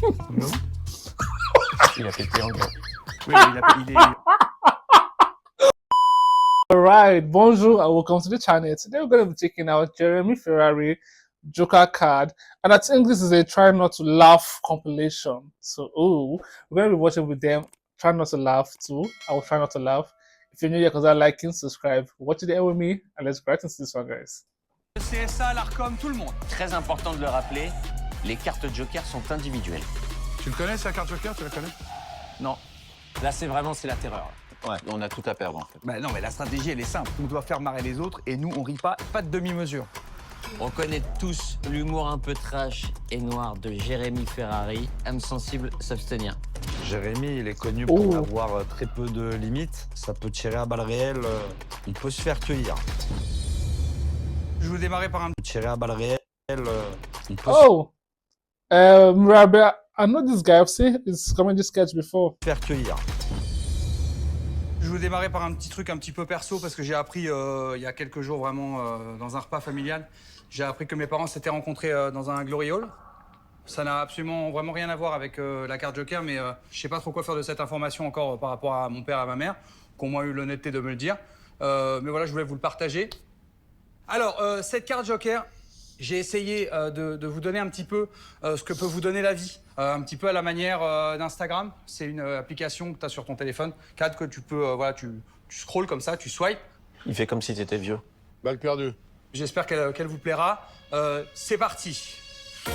Non. Il a fait le anglais. Oui, il est... Alright, bonjour and welcome to the channel. Today we're going to be checking out Jeremy Ferrari Joker card, and I think this is a try not to laugh compilation. So, we're going to be watching with them. Try not to laugh too. I will try not to laugh. If you're new here, consider liking, subscribe, watch it there with me, and let's get right into this one, guys. CSA, l'Arcom, tout le monde. Très important de le rappeler, les cartes Joker sont individuelles. Tu le connais, sa carte Joker? Tu la connais? Non, là c'est la terreur. Ouais, on a tout à perdre en fait. Bah non, mais la stratégie elle est simple. On doit faire marrer les autres et nous on rit pas de demi-mesure. On connaît tous l'humour un peu trash et noir de Jérémy Ferrari, âme sensible, s'abstenir. Jérémy, il est connu pour avoir très peu de limites. Ça peut tirer à balles réelles. Il peut se faire cueillir. Je vous démarrer par un Tirer à balles réelles. Il peut Murabi, I know this guy. I've seen his comedy sketch before. se faire cueillir. Je vous démarrer par un petit truc un petit peu perso parce que j'ai appris il y a quelques jours vraiment dans un repas familial, j'ai appris que mes parents s'étaient rencontrés dans un glory hall. Ça n'a absolument vraiment rien à voir avec la carte Joker, mais je sais pas trop quoi faire de cette information encore par rapport à mon père et à ma mère, qui ont moins eu l'honnêteté de me le dire. Mais voilà, je voulais vous le partager. Alors, cette carte Joker, j'ai essayé de vous donner un petit peu ce que peut vous donner la vie. Un petit peu à la manière d'Instagram. C'est une application que tu as sur ton téléphone. Que tu peux, voilà, tu scrolles comme ça, tu swipes. Il fait comme si t'étais vieux. Balle perdue. J'espère qu'elle vous plaira. C'est parti. Vous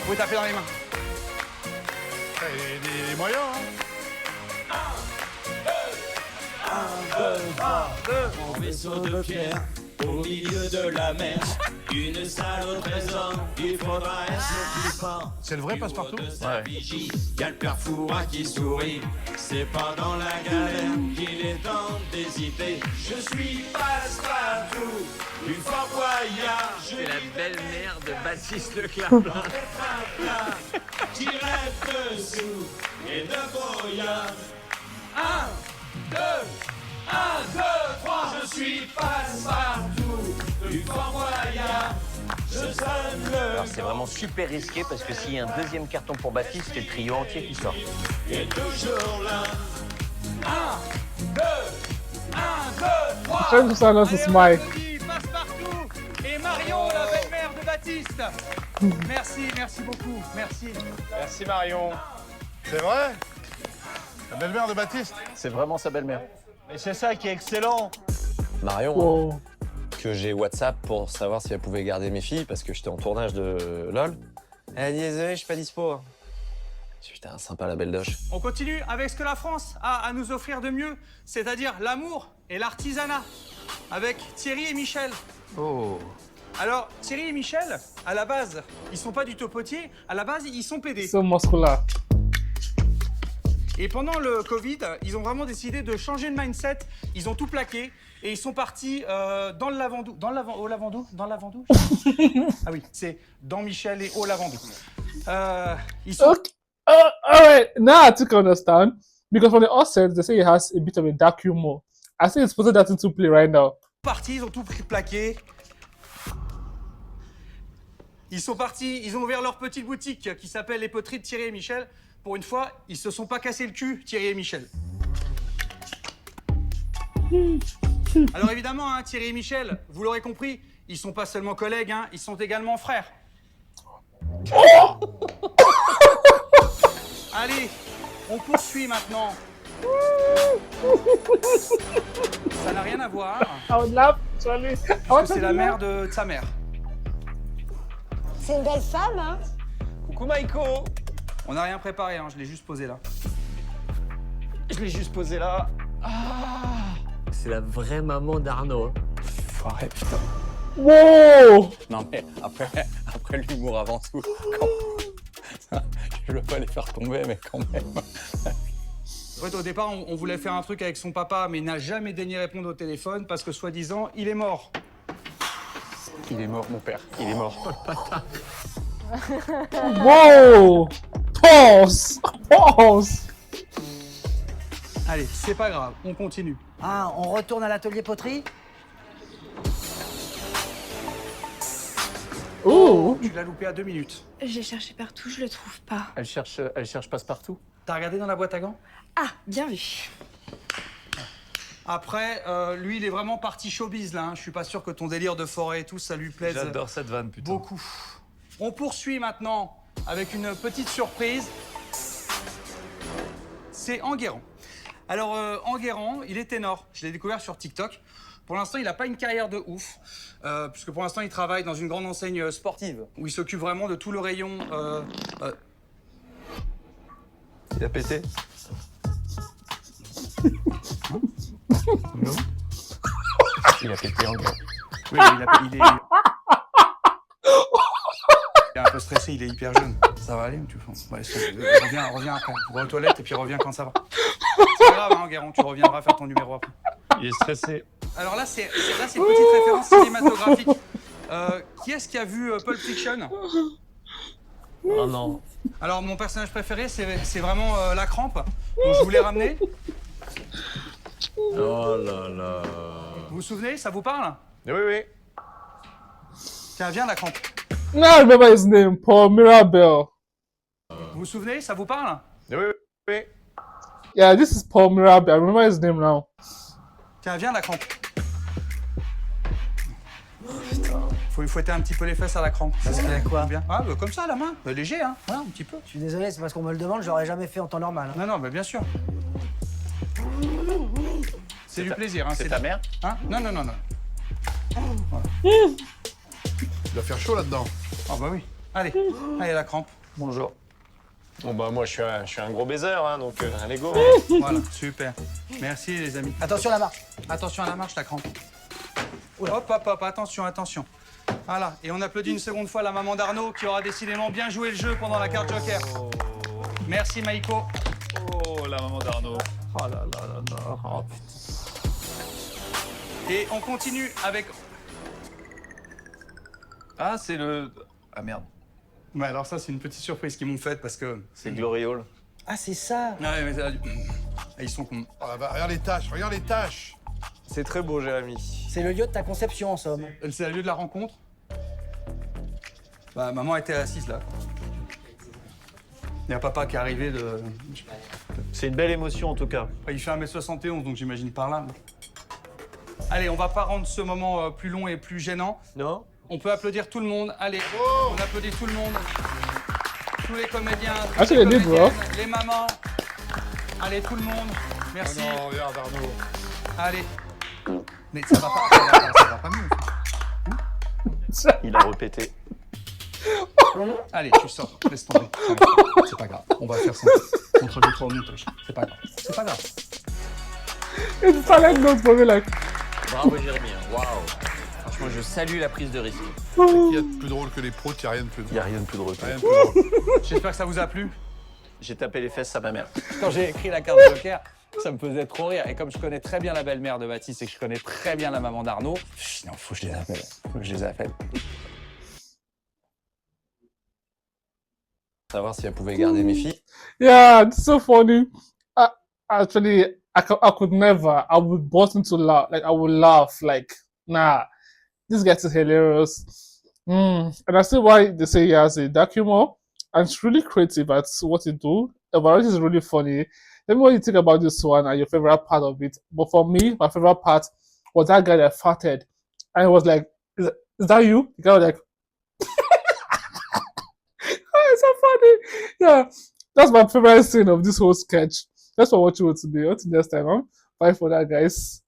pouvez taper dans les mains. Les moyens, hein? En vaisseau de pierre, au milieu de la mer, une salle au trésor, il faudra être plus fort. C'est le vrai passe-partout? Ouais. Y a le père Fouras qui sourit, c'est pas dans la galère qu'il est temps d'hésiter. Je suis passe-partout, du Fort Boyard. C'est la belle-mère de Baptiste Leclerc. Qui rêve dessous et de Boyard. 1, 2, 1, 2, 3, je suis passe-partout, du Fort Boyard, je sonne le... Alors c'est vraiment super risqué parce que s'il y a un deuxième carton pour Baptiste, c'est le trio entier qui sort. Et toujours là. 1, 2, 1, 2, 3. Trying to silence the smile. Passe-partout. Et Marion, la belle-mère de Baptiste. Merci beaucoup, merci. Merci Marion. C'est vrai? La belle-mère de Baptiste? C'est vraiment sa belle-mère. Mais c'est ça qui est excellent. Marion, Whoa. que j'ai WhatsApp pour savoir si elle pouvait garder mes filles parce que j'étais en tournage de LOL. Elle a dit désolé, je suis pas dispo. Putain, sympa la belle doche. On continue avec ce que la France a à nous offrir de mieux, c'est-à-dire l'amour et l'artisanat, avec Thierry et Michel. Oh. Alors, Thierry et Michel, à la base, ils sont pas du topotier, à la base, ils sont pédés. So muscular. Et pendant le Covid, ils ont vraiment décidé de changer de mindset, ils ont tout plaqué et ils sont partis dans le lavandou. Au lavandou? Dans le lavandou? Ah oui, c'est dans Michel et au lavandou. Ils sont... Okay. Alright, now I think I understand. Because from the outset, they say he has a bit of a dark humor. I think it's putting that into play right now. partis, ils ont tout plaqué. Ils sont partis, ils ont ouvert leur petite boutique qui s'appelle les poteries de Thierry et Michel. Pour une fois, ils se sont pas cassés le cul, Thierry et Michel. Alors évidemment, hein, Thierry et Michel, vous l'aurez compris, ils sont pas seulement collègues, hein, ils sont également frères. Allez, on poursuit maintenant. Ça n'a rien à voir, I would laugh, actually. parce que c'est la mère de sa mère. C'est une belle femme, hein? Coucou Maïko. On n'a rien préparé, hein, je l'ai juste posé là. Je l'ai juste posé là. C'est la vraie maman d'Arnaud. Foiré, putain. Whoa! Non mais après l'humour avant tout. Je veux pas les faire tomber, mais quand même. En fait, au départ, on voulait faire un truc avec son papa, mais il n'a jamais daigné répondre au téléphone parce que, soi-disant, il est mort. Il est mort, mon père. Il est mort. Whoa! Pause! Pause! Allez, c'est pas grave, on continue. Ah, on retourne à l'atelier poterie? Ooh. Tu l'as loupé à 2 minutes. J'ai cherché partout, je le trouve pas. Elle cherche passe-partout. T'as regardé dans la boîte à gants? Ah, bien vu. Après, lui, il est vraiment parti showbiz, là. Hein. Je suis pas sûr que ton délire de forêt et tout, ça lui plaise J'adore cette vanne, putain. beaucoup. On poursuit maintenant avec une petite surprise. C'est Enguerrand. Alors, Enguerrand, il est ténor. Je l'ai découvert sur TikTok. Pour l'instant, il n'a pas une carrière de ouf, puisque pour l'instant, il travaille dans une grande enseigne sportive, où il s'occupe vraiment de tout le rayon... Il a pété. Il a pété en gros. Oui, il est un peu stressé, il est hyper jeune. Ça va aller ou tu fais... Ouais, reviens après. Va aux toilettes et puis reviens quand ça va. C'est pas grave, hein, Enguerrand, tu reviendras faire ton numéro après. Il est stressé. Alors là, c'est une petite référence cinématographique. Qui est-ce qui a vu Pulp Fiction? Oh non. Alors, mon personnage préféré, c'est vraiment la crampe. Donc, je voulais ramener. Oh là là. Vous vous souvenez? Ça vous parle? Oui, oui. Tiens, viens, la crampe. Now I remember his name, Paul Mirabel. Vous vous souvenez? Ça vous parle? Oui, oui, oui. Yeah, this is Paul Mirabel. I remember his name now. Tiens, viens, la crampe. Faut lui fouetter un petit peu les fesses à la crampe. Avec quoi? Bien. Ah, bah, comme ça, à la main. Bah, léger, hein. Voilà, un petit peu. Je suis désolé, c'est parce qu'on me le demande, j'aurais jamais fait en temps normal. Non, non, mais bien sûr. C'est du plaisir, hein. C'est ta mère? Hein? Non, non, non, non. Il doit faire chaud là-dedans. Ah, bah oui. Allez, allez, la crampe. Bonjour. Bon, bah, moi, je suis un gros baiser, hein, donc allez, go. Voilà, super. Merci, les amis. Attention à la marche. Attention à la marche, la crampe. Hop, hop, hop, attention, attention. Voilà, et on applaudit une seconde fois la maman d'Arnaud qui aura décidément bien joué le jeu pendant la carte Joker. Merci, Maïko. Oh, la maman d'Arnaud. Oh là là là là. Oh, putain. Et on continue avec... Ah, c'est le... Ah, merde. Ouais, alors ça, c'est une petite surprise qu'ils m'ont faite parce que... C'est Glory Hall. Ah, c'est ça. Ouais, mais ça... Ils sont cons. Oh, là, bah, regarde les tâches, regarde les tâches. C'est très beau, Jérémy. C'est le lieu de ta conception, en somme. C'est le lieu de la rencontre. Bah, maman était assise là. Il y a papa qui est arrivé de... C'est une belle émotion, en tout cas. Il fait 1m71, donc j'imagine par là. Allez, on va pas rendre ce moment plus long et plus gênant. Non? On peut applaudir tout le monde. Allez, on applaudit tout le monde. Tous les comédiens, Ah, c'est les livres, comédiennes, les mamans. Allez, tout le monde. Merci. Oh non, regarde Arnaud. Allez. Mais ça va pas, ça va pas mieux. Il a répété. Allez, tu sors, laisse tomber. C'est pas grave, on va faire ça. On te rajoutera au montage. C'est pas grave. C'est pas grave. It's silent note for me, like. Bravo Jérémy. Waouh. Franchement, je salue la prise de risque. Il y a de plus drôle que les pros, il n'y a rien de plus Il drôle. n'y a rien de plus drôle. Rien de plus drôle. J'espère que ça vous a plu. J'ai tapé les fesses à ma mère. Quand j'ai écrit la carte Joker, ça me faisait trop rire. Et comme je connais très bien la belle-mère de Baptiste et que je connais très bien la maman d'Arnaud, non, faut que je les appelle. Faut que je les appelle. Savoir si elle pouvait garder mes filles. Yeah, it's so funny. Actually, I could never. I would burst into laugh. Like, I would laugh. Like, nah, this gets hilarious. And I see why they say he has a dark humor. And it's really creative at what he do. The variety is really funny. Let me know what you think about this one and your favorite part of it. But for me, my favorite part was that guy that farted. And it was like, is that you? The guy was like, oh, it's so funny. Yeah, that's my favorite scene of this whole sketch. That's for watching it today. Until next time, huh? Bye for that, guys.